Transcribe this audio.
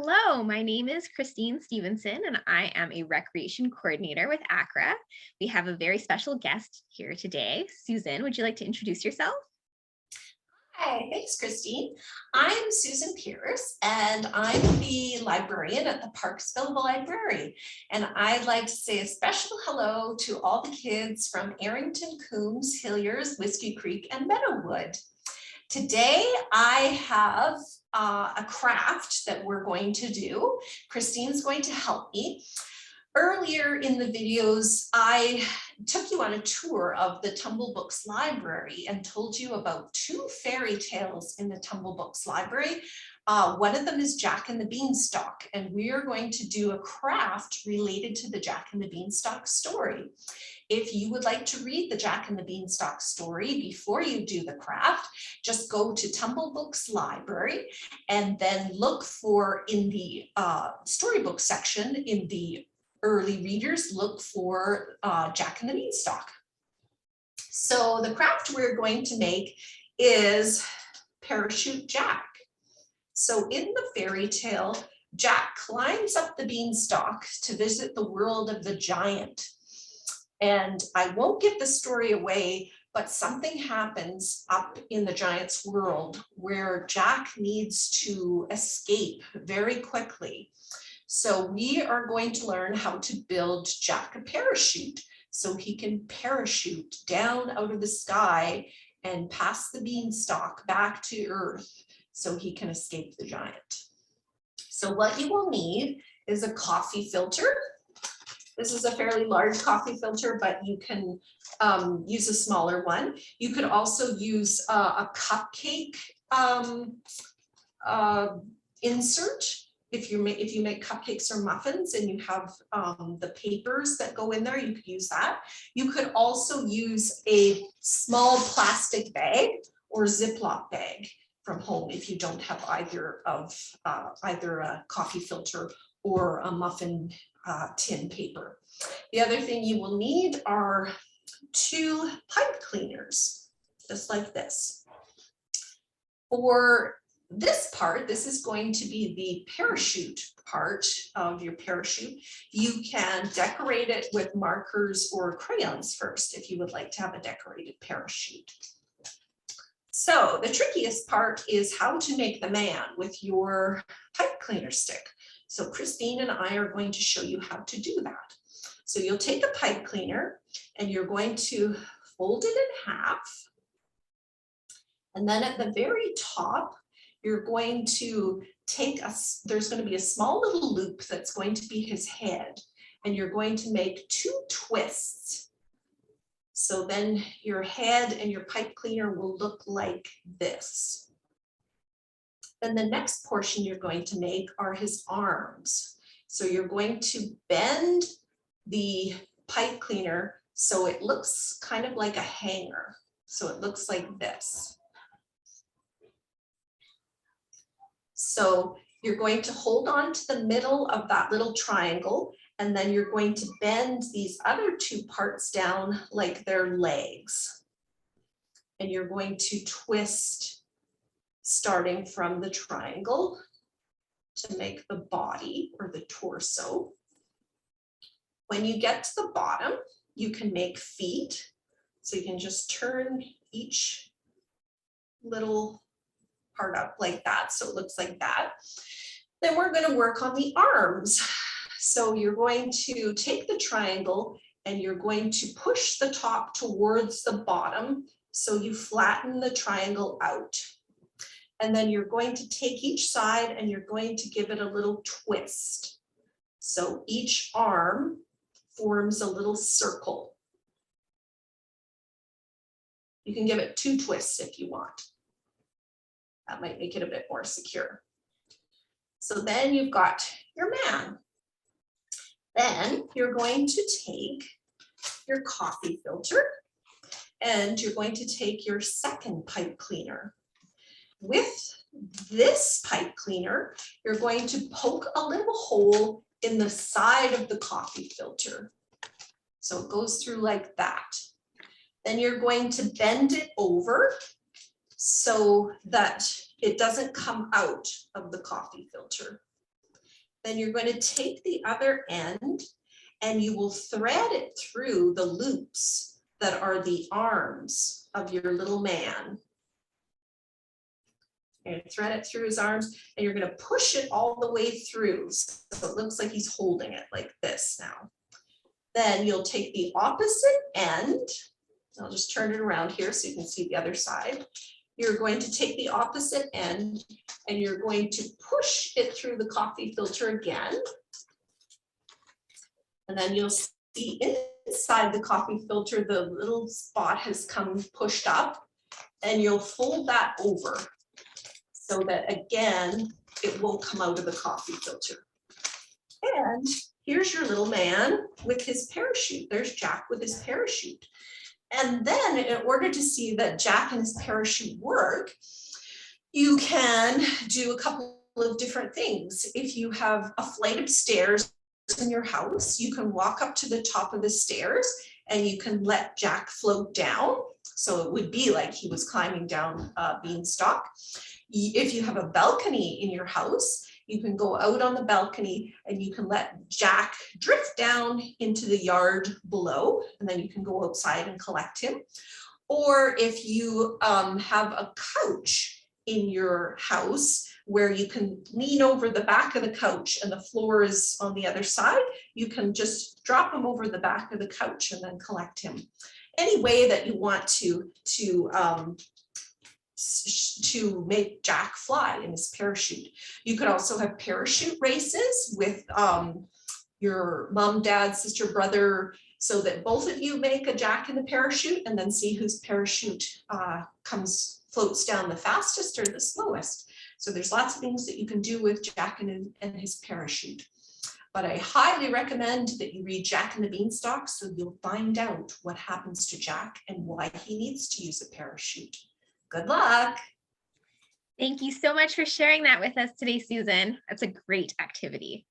Hello, my name is Kristine Stephenson, and I am a recreation coordinator with ACRA. We have a very special guest here today. Susan, would you like to introduce yourself? Hi, thanks, Kristine. I'm Susan Peirce, and I'm the librarian at the Parksville Library. And I'd like to say a special hello to all the kids from Arrington, Coombs, Hilliers, Whiskey Creek, and Meadowood. Today, I have a craft that we're going to do. Kristine's going to help me. Earlier in the videos, I took you on a tour of the Tumble Books library and told you about two fairy tales in the Tumble Books library. One of them is Jack and the Beanstalk, and we are going to do a craft related to the Jack and the Beanstalk story. If you would like to read the Jack and the Beanstalk story before you do the craft, just go to Tumble Books library and then look for in the storybook section in the early readers, look for Jack and the Beanstalk. So the craft we're going to make is Parachute Jack. So in the fairy tale, Jack climbs up the beanstalk to visit the world of the giant. And I won't give the story away, but something happens up in the giant's world where Jack needs to escape very quickly. So we are going to learn how to build Jack a parachute so he can parachute down out of the sky and pass the beanstalk back to earth so he can escape the giant. So what you will need is a coffee filter. This is a fairly large coffee filter, but you can use a smaller one. You could also use a cupcake insert. If you make cupcakes or muffins and you have the papers that go in there, you could use that. You could also use a small plastic bag or Ziploc bag from home if you don't have either a coffee filter or a muffin tin paper. The other thing you will need are 2 pipe cleaners, just like this. For this part, this is going to be the parachute part of your parachute. You can decorate it with markers or crayons first if you would like to have a decorated parachute. So the trickiest part is how to make the man with your pipe cleaner stick. So Kristine and I are going to show you how to do that. So you'll take a pipe cleaner and you're going to fold it in half. And then at the very top, you're going to take there's going to be a small little loop that's going to be his head, and you're going to make 2 twists. So then your head and your pipe cleaner will look like this. Then the next portion you're going to make are his arms. So you're going to bend the pipe cleaner so it looks kind of like a hanger. So it looks like this. So you're going to hold on to the middle of that little triangle, and then you're going to bend these other 2 parts down like they're legs. And you're going to twist starting from the triangle to make the body or the torso. When you get to the bottom, you can make feet. So you can just turn each little part up like that, so it looks like that. Then we're going to work on the arms. So you're going to take the triangle and you're going to push the top towards the bottom so you flatten the triangle out. And then you're going to take each side and you're going to give it a little twist. So each arm forms a little circle. You can give it 2 twists if you want. That might make it a bit more secure. So then you've got your man. Then you're going to take your coffee filter and you're going to take your second pipe cleaner. With this pipe cleaner, you're going to poke a little hole in the side of the coffee filter. So it goes through like that. Then you're going to bend it over so that it doesn't come out of the coffee filter. then you're going to take the other end and you will thread it through the loops that are the arms of your little man. And thread it through his arms, and you're going to push it all the way through. So it looks like he's holding it like this now. Then you'll take the opposite end. I'll just turn it around here so you can see the other side. You're going to take the opposite end and you're going to push it through the coffee filter again. And then you'll see inside the coffee filter, the little spot has come pushed up, and you'll fold that over so that again, it won't come out of the coffee filter. And here's your little man with his parachute. There's Jack with his parachute. And then in order to see that Jack and his parachute work, you can do a couple of different things. If you have a flight of stairs in your house, you can walk up to the top of the stairs and you can let Jack float down. So it would be like he was climbing down Beanstalk. If you have a balcony in your house, you can go out on the balcony and you can let Jack drift down into the yard below, and then you can go outside and collect him. Or if you have a couch in your house where you can lean over the back of the couch and the floor is on the other side, you can just drop him over the back of the couch and then collect him. Any way that you want to make Jack fly in his parachute. You could also have parachute races with your mom, dad, sister, brother, so that both of you make a Jack in the parachute and then see whose parachute floats down the fastest or the slowest. So there's lots of things that you can do with Jack and his parachute. But I highly recommend that you read Jack and the Beanstalk so you'll find out what happens to Jack and why he needs to use a parachute. Good luck. Thank you so much for sharing that with us today, Susan. That's a great activity.